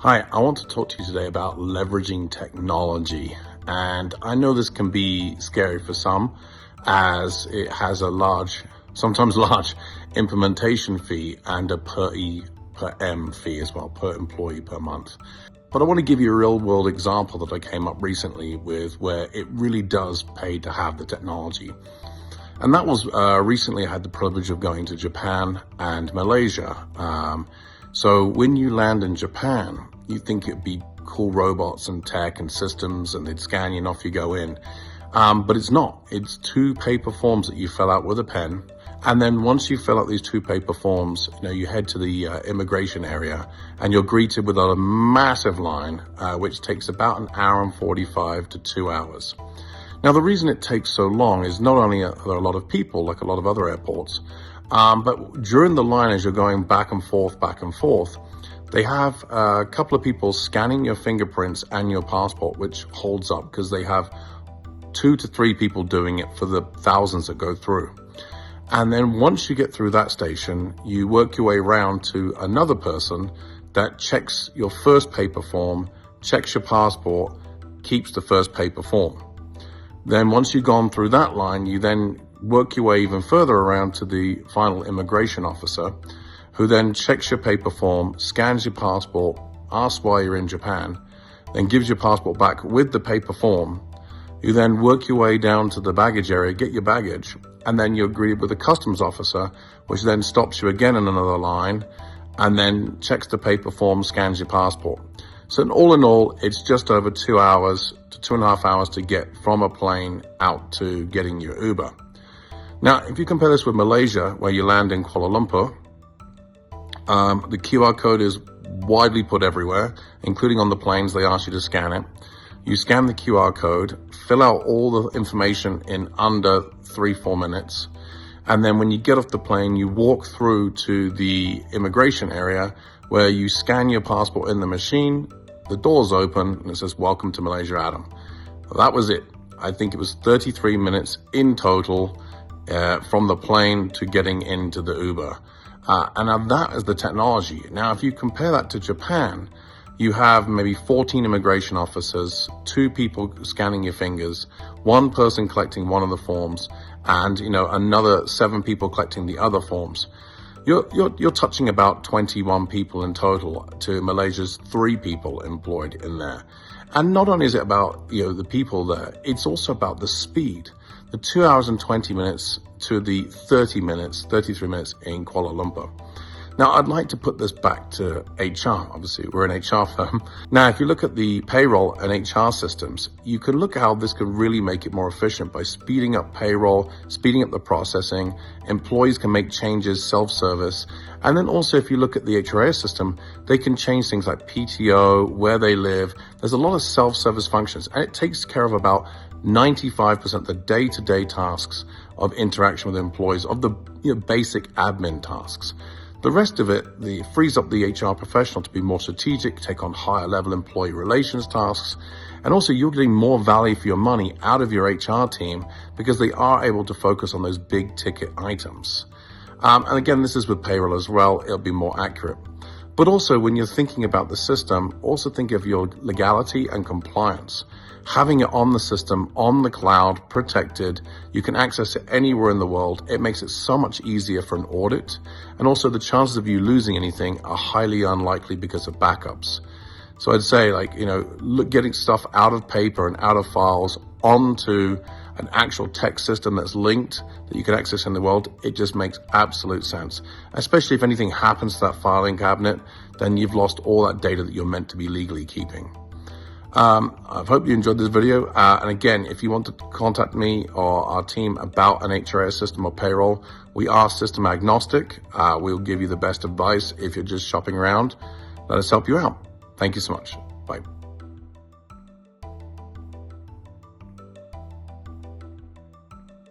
Hi, I want to talk to you today about leveraging technology. And I know this can be scary for some as it has a sometimes large implementation fee and a per M fee as well, per employee per month. But I want to give you a real world example that I came up recently with where it really does pay to have the technology. And that was recently I had the privilege of going to Japan and Malaysia. So when you land in Japan, you think it'd be cool robots and tech and systems and they'd scan you and off you go in. But it's not. It's 2 paper forms that you fill out with a pen. And then once you fill out these 2 paper forms, you head to the immigration area and you're greeted with a massive line, which takes about 1 hour and 45 to 2 hours. Now, the reason it takes so long is not only are there a lot of people, like a lot of other airports, but during the line, as you're going back and forth, they have a couple of people scanning your fingerprints and your passport, which holds up because they have 2 to 3 people doing it for the thousands that go through. And then once you get through that station, you work your way around to another person that checks your first paper form, checks your passport, keeps the first paper form. Then once you've gone through that line, you then work your way even further around to the final immigration officer, who then checks your paper form, scans your passport, asks why you're in Japan, then gives your passport back with the paper form. You then work your way down to the baggage area, get your baggage, and then you're greeted with a customs officer, which then stops you again in another line, and then checks the paper form, scans your passport. So in all, it's just over 2 hours to 2.5 hours to get from a plane out to getting your Uber. Now, if you compare this with Malaysia, where you land in Kuala Lumpur, the QR code is widely put everywhere, including on the planes. They ask you to scan it. You scan the QR code, fill out all the information in under 3-4 minutes. And then when you get off the plane, you walk through to the immigration area where you scan your passport in the machine, the doors open, and it says, "Welcome to Malaysia, Adam." That was it. I think it was 33 minutes in total from the plane to getting into the Uber. And now that is the technology. Now, if you compare that to Japan, you have maybe 14 immigration officers, 2 people scanning your fingers, 1 person collecting one of the forms, and another 7 people collecting the other forms. You're touching about 21 people in total to Malaysia's 3 people employed in there. And not only is it about the people there, it's also about the speed. The 2 hours and 20 minutes to the 33 minutes in Kuala Lumpur. Now, I'd like to put this back to HR. Obviously, we're an HR firm. Now, if you look at the payroll and HR systems, you can look at how this can really make it more efficient by speeding up payroll, speeding up the processing. Employees can make changes self-service. And then also, if you look at the HRIS system, they can change things like PTO, where they live. There's a lot of self-service functions, and it takes care of about 95% of the day-to-day tasks of interaction with employees, of the basic admin tasks. The rest of it, frees up the HR professional to be more strategic, take on higher level employee relations tasks, and also you're getting more value for your money out of your HR team because they are able to focus on those big ticket items. And again, this is with payroll as well, it'll be more accurate. But also when you're thinking about the system, also think of your legality and compliance. Having it on the system, on the cloud, protected, you can access it anywhere in the world. It makes it so much easier for an audit. And also the chances of you losing anything are highly unlikely because of backups. So I'd say getting stuff out of paper and out of files onto an actual tech system that's linked that you can access in the world, it just makes absolute sense. Especially if anything happens to that filing cabinet, then you've lost all that data that you're meant to be legally keeping. I hope you enjoyed this video. And again, if you want to contact me or our team about an HRIS system or payroll, we are system agnostic. We'll give you the best advice if you're just shopping around. Let us help you out. Thank you so much. Bye.